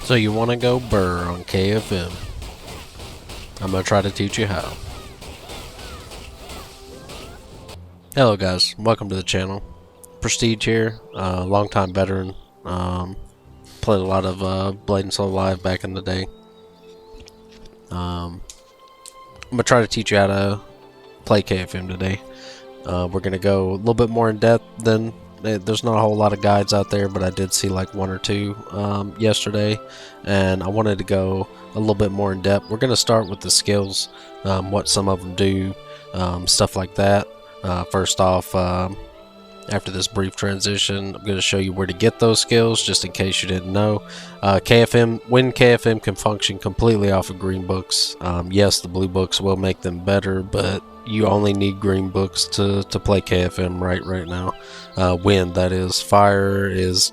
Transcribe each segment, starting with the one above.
So you want to go burr on KFM. I'm going to try to teach you how. Hello guys, welcome to the channel. Prestige here, longtime veteran. Played a lot of Blade and Soul Live back in the day. I'm going to try to teach you how to play KFM today. We're going to go a little bit more in depth than... There's not a whole lot of guides out there, but I did see like one or two yesterday, and I wanted to go a little bit more in depth. We're going to start with the skills, what some of them do, stuff like that. First off, after this brief transition, I'm going to show you where to get those skills, just in case you didn't know. When KFM can function completely off of green books, yes, the blue books will make them better, but you only need green books to play KFM right now. Wind, that is. Fire is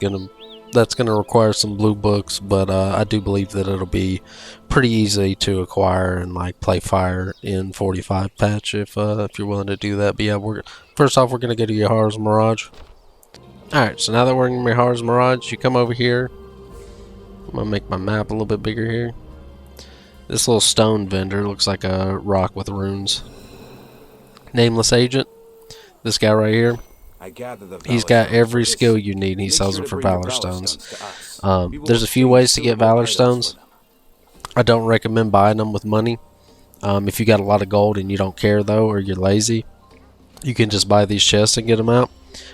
that's gonna require some blue books, but I do believe that it'll be pretty easy to acquire and like play fire in 45 patch if you're willing to do that. But yeah, first off we're gonna go to Yahar's Mirage. Alright, so now that we're in Yahar's Mirage, you come over here. I'm gonna make my map a little bit bigger here. This little stone vendor looks like a rock with runes. Nameless Agent, this guy right here, he's got every skill you need and he sells them for Valor Stones. There's a few ways to get Valor Stones. I don't recommend buying them with money. If you got a lot of gold and you don't care though, or you're lazy, you can just buy these chests and get them out.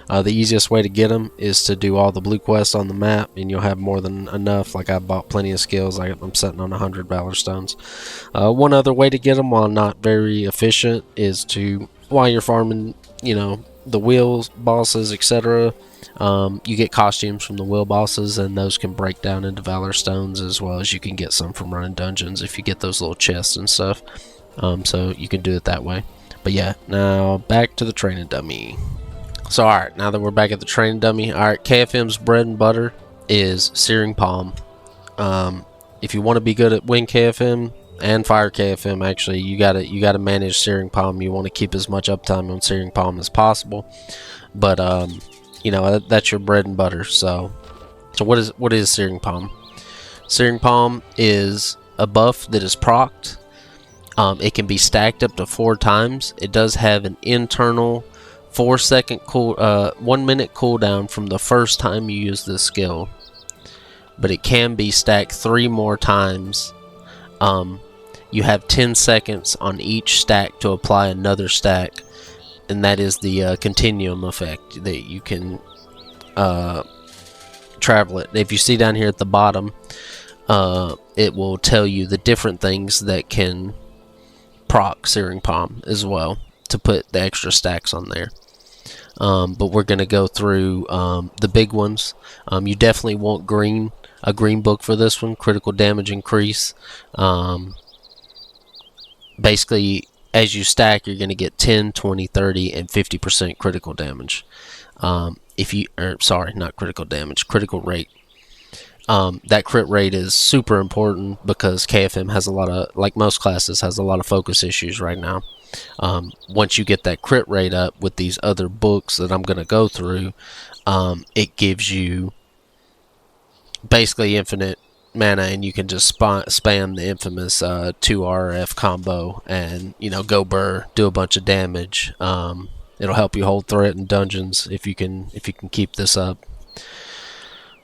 The easiest way to get them is to do all the blue quests on the map, and you'll have more than enough. Like I bought plenty of skills. I'm sitting on 100 Valor Stones. One other way to get them, while not very efficient, is to, while you're farming, the wheels, bosses, etc. You get costumes from the wheel bosses, and those can break down into Valor Stones, as well as you can get some from running dungeons if you get those little chests and stuff. So you can do it that way. But yeah, now back to the training dummy. So alright, now that we're back at the training dummy, alright, KFM's bread and butter is Searing Palm. If you want to be good at Wind KFM and Fire KFM, actually, you gotta manage Searing Palm. You want to keep as much uptime on Searing Palm as possible. But that's your bread and butter. So what is Searing Palm? Searing Palm is a buff that is procced. It can be stacked up to 4 times. It does have an internal 4-second 1 minute cooldown from the first time you use this skill, but it can be stacked 3 more times. You have 10 seconds on each stack to apply another stack, and that is the continuum effect that you can travel it. If you see down here at the bottom, it will tell you the different things that can proc Searing Palm as well, to put the extra stacks on there. But we're going to go through the big ones. You definitely want a green book for this one. Critical damage increase. Basically, as you stack, you're going to get 10, 20, 30, and 50% critical damage. Sorry, not critical damage, critical rate. That crit rate is super important because KFM has a lot of, like most classes, has a lot of focus issues right now. Once you get that crit rate up with these other books that I'm going to go through, it gives you basically infinite mana, and you can just spam the infamous 2RF combo and go burr, do a bunch of damage. It'll help you hold threat in dungeons if you can keep this up.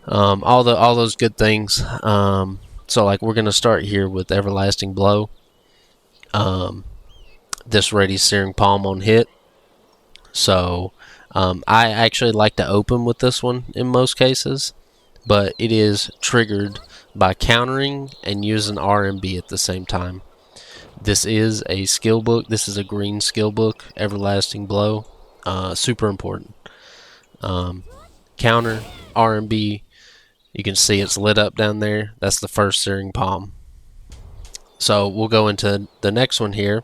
All those good things. So like we're gonna start here with Everlasting Blow. This readies Searing Palm on hit. So I actually like to open with this one in most cases, but it is triggered by countering and using RMB at the same time. This is a skill book. This is a green skill book, Everlasting Blow. Super important. Counter, RMB. You can see it's lit up down there. That's the first Searing Palm. So we'll go into the next one here.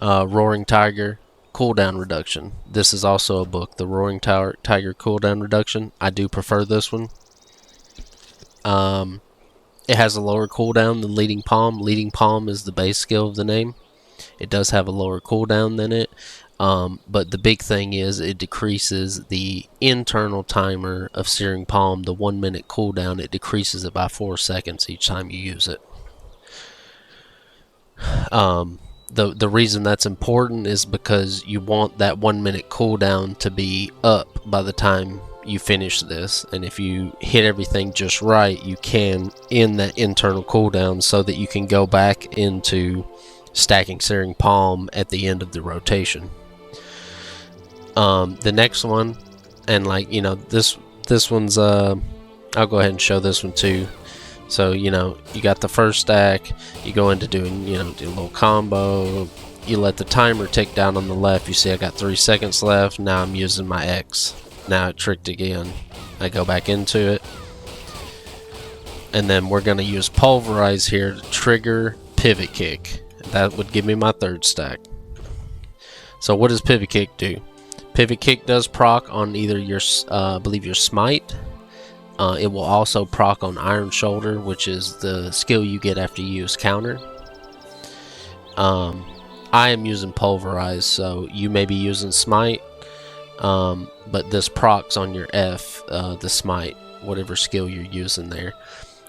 Roaring Tiger cooldown reduction. This is also a book, the Roaring Tiger cooldown reduction. I do prefer this one. It has a lower cooldown than Leading Palm. Leading Palm is the base skill of the name. It does have a lower cooldown than it. But the big thing is it decreases the internal timer of Searing Palm, the 1 minute cooldown. It decreases it by 4 seconds each time you use it. The reason that's important is because you want that 1 minute cooldown to be up by the time you finish this, and if you hit everything just right, you can end that internal cooldown so that you can go back into stacking Searing Palm at the end of the rotation. The next one, and like, you know, this one's I'll go ahead and show this one too. So, you know, you got the first stack, you go into doing, you know, do a little combo, you let the timer tick down on the left, you see I got 3 seconds left, now I'm using my X. Now it tricked again. I go back into it. And then we're going to use Pulverize here to trigger Pivot Kick. That would give me my third stack. So what does Pivot Kick do? Pivot Kick does proc on either your, I believe your Smite. It will also proc on Iron Shoulder, which is the skill you get after you use counter. I am using Pulverize, so you may be using Smite, but this procs on your F, the Smite, whatever skill you're using there.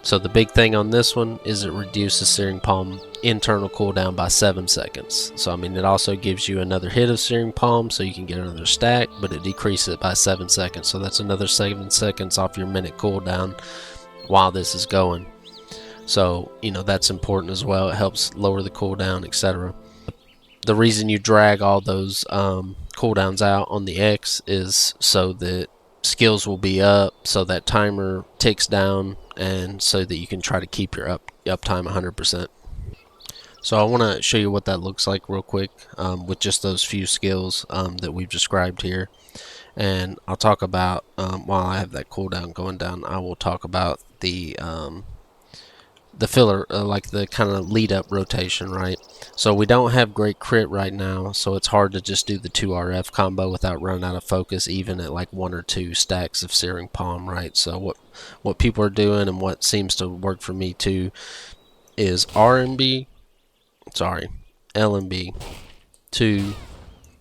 So the big thing on this one is it reduces Searing Palm internal cooldown by 7 seconds. So I mean, it also gives you another hit of Searing Palm so you can get another stack, but it decreases it by 7 seconds. So that's another 7 seconds off your minute cooldown while this is going. So, you know, that's important as well. It helps lower the cooldown, etc. The reason you drag all those cooldowns out on the X is so that skills will be up, so that timer ticks down, and so that you can try to keep your uptime 100%. So I want to show you what that looks like real quick with just those few skills that we've described here. And I'll talk about, while I have that cooldown going down, I will talk about the filler, like the kind of lead up rotation, right? So we don't have great crit right now, so it's hard to just do the 2 RF combo without running out of focus, even at like 1 or 2 stacks of Searing Palm, right? So what people are doing, and what seems to work for me too, is LNB, 2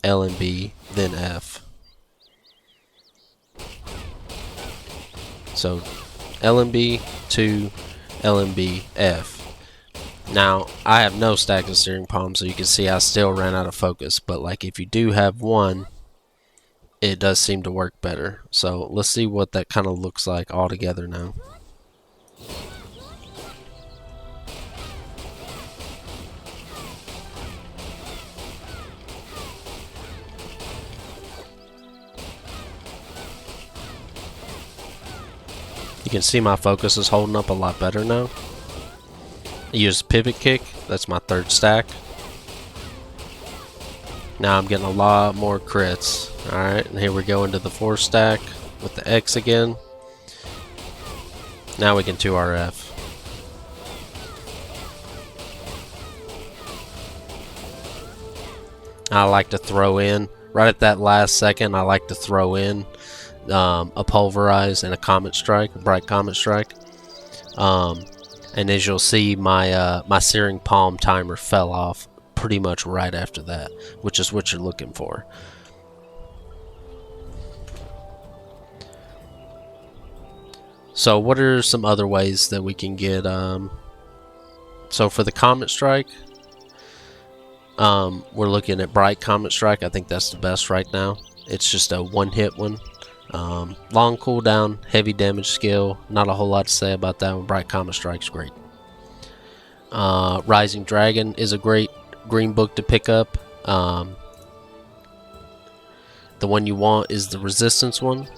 LNB, then F. So LNB, 2 LNB, F. Now, I have no stack of Searing Palm, so you can see I still ran out of focus, but like if you do have one, it does seem to work better. So let's see what that kind of looks like all together now. You can see my focus is holding up a lot better now. I used Pivot Kick, that's my third stack. Now I'm getting a lot more crits. Alright, and here we go into the 4th stack with the X again. Now we can 2 RF. I like to throw in, right at that last second, I like to throw in a Pulverize and a Comet Strike, a Bright Comet Strike. And as you'll see, my my Searing Palm timer fell off pretty much right after that, which is what you're looking for. So what are some other ways that we can get, so for the Comet Strike, we're looking at Bright Comet Strike. I think that's the best right now. It's just a one-hit one. Long cooldown, heavy damage skill. Not a whole lot to say about that one. Bright Comet Strike's great. Rising Dragon is a great green book to pick up. The one you want is the Resistance one.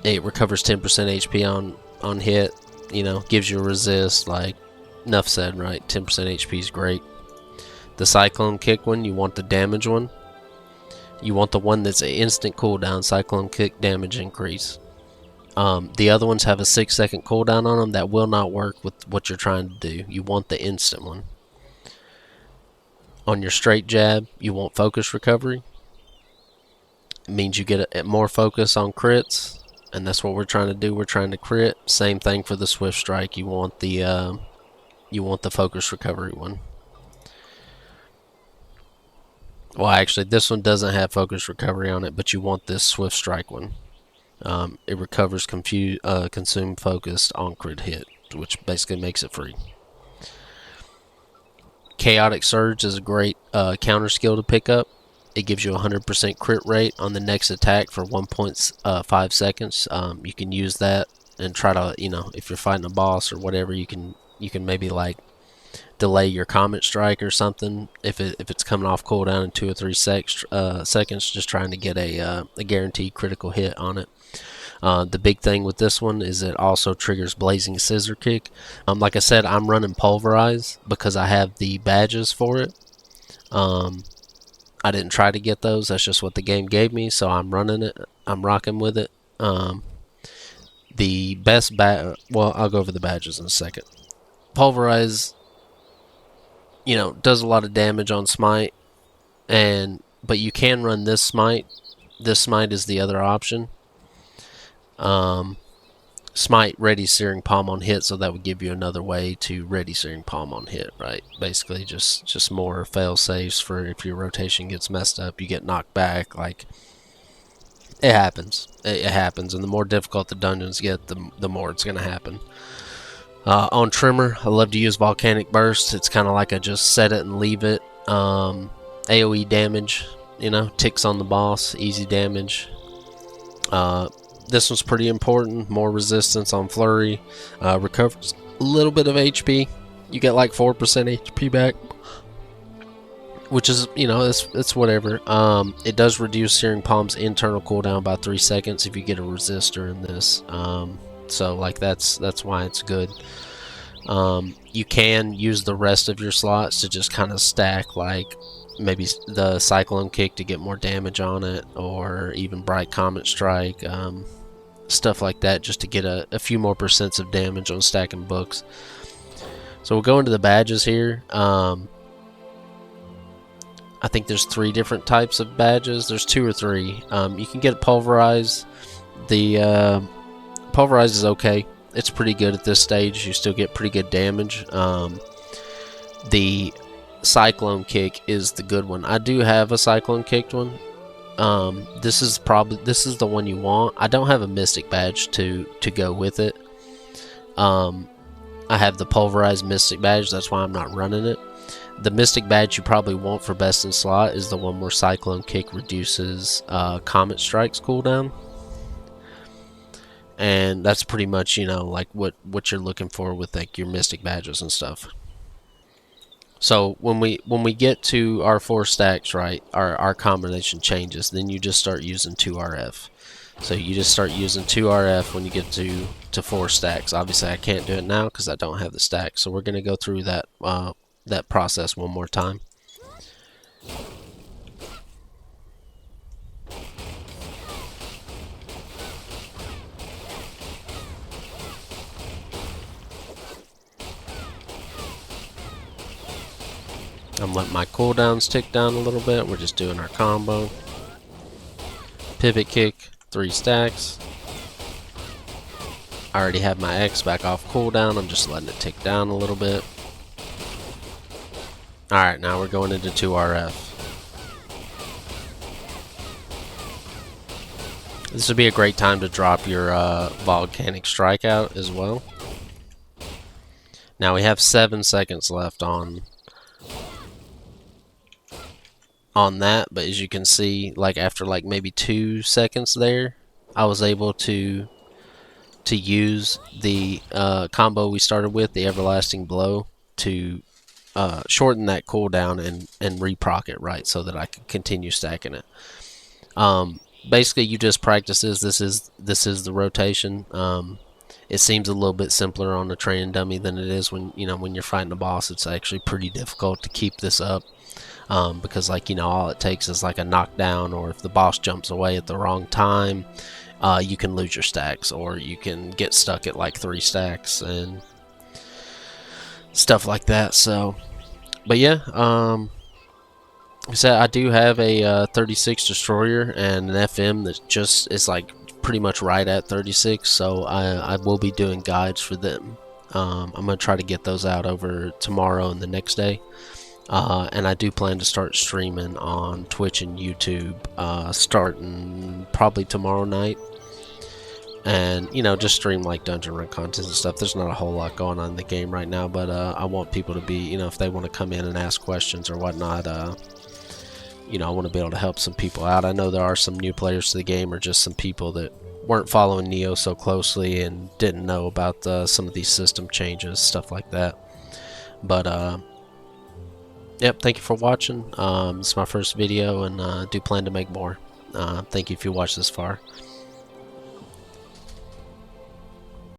It recovers 10% HP on hit. You know, gives you a resist. Like, enough said, right? 10% HP is great. The Cyclone Kick one, you want the damage one. You want the one that's an instant cooldown, Cyclone Kick damage increase. The other ones have a 6-second cooldown on them. That will not work with what you're trying to do. You want the instant one. On your straight jab, you want focus recovery. It means you get more focus on crits, and that's what we're trying to do. We're trying to crit. Same thing for the Swift Strike. You want the focus recovery one. Well, actually, this one doesn't have focus recovery on it, but you want this swift strike one. It recovers consumed focused on crit hit, which basically makes it free. Chaotic Surge is a great counter skill to pick up. It gives you a 100% crit rate on the next attack for 1.5 seconds. You can use that and try to, if you're fighting a boss or whatever, you can maybe like delay your Comet Strike or something if it's coming off cooldown in 2 or 3 seconds, just trying to get a guaranteed critical hit on it. The big thing with this one is it also triggers Blazing Scissor Kick. Like I said, I'm running Pulverize because I have the badges for it. I didn't try to get those. That's just what the game gave me, so I'm running it. I'm rocking with it. The best well, I'll go over the badges in a second. Pulverize, does a lot of damage on Smite, but you can run this Smite. This Smite is the other option. Smite ready Searing Palm on hit, so that would give you another way to ready Searing Palm on hit, right? Basically, just more fail safes for if your rotation gets messed up, you get knocked back. Like, it happens. It happens, and the more difficult the dungeons get, the more it's going to happen. On Tremor, I love to use Volcanic Burst. It's kind of like I just set it and leave it. AoE damage, ticks on the boss, easy damage. This one's pretty important. More resistance on Flurry. Recovers a little bit of HP. You get like 4% HP back, which is, it's whatever. It does reduce Searing Palm's internal cooldown by 3 seconds if you get a resistor in this. So like that's why it's good. You can use the rest of your slots to just kind of stack like maybe the Cyclone Kick to get more damage on it, or even Bright Comet Strike, stuff like that, just to get a few more percents of damage on stacking books. So we'll go into the badges here. I think there's 3 different types of badges. There's 2 or 3. You can get Pulverize. The Pulverize is okay. It's pretty good at this stage. You still get pretty good damage. The Cyclone Kick is the good one. I do have a Cyclone Kicked one. This is the one you want. I don't have a Mystic badge to go with it. I have the Pulverized Mystic badge. That's why I'm not running it. The Mystic badge you probably want for best in slot is the one where Cyclone Kick reduces Comet Strike's cooldown. And that's pretty much, like what you're looking for with like your Mystic badges and stuff. So when we get to our 4 stacks, right, our combination changes. Then you just start using 2RF. So you just start using 2RF when you get to 4 stacks. Obviously, I can't do it now because I don't have the stack. So we're going to go through that process one more time. I'm letting my cooldowns tick down a little bit. We're just doing our combo. Pivot kick, 3 stacks. I already have my X back off cooldown. I'm just letting it tick down a little bit. Alright, now we're going into 2RF. This would be a great time to drop your Volcanic Strike out as well. Now we have 7 seconds left on that, but as you can see, like after like maybe 2 seconds there, I was able to use the combo we started with, the Everlasting Blow, to shorten that cooldown and reproc it, right, so that I could continue stacking it. Basically, you just practice this is the rotation. It seems a little bit simpler on the training dummy than it is when you're fighting a boss. It's actually pretty difficult to keep this up. Because all it takes is like a knockdown, or if the boss jumps away at the wrong time, you can lose your stacks, or you can get stuck at like 3 stacks and stuff like that. So, but yeah, like I said, I do have a 36 Destroyer and an FM that just is like pretty much right at 36, so I will be doing guides for them. I'm going to try to get those out over tomorrow and the next day. And I do plan to start streaming on Twitch and YouTube starting probably tomorrow night. And, you know, just stream like dungeon run content and stuff. There's not a whole lot going on in the game right now, but I want people to be, you know, if they want to come in and ask questions or whatnot, you know, I want to be able to help some people out. I know there are some new players to the game or just some people that weren't following Neo so closely and didn't know about some of these system changes, stuff like that. But, yep, thank you for watching. It's my first video, and I do plan to make more. Thank you if you watched this far.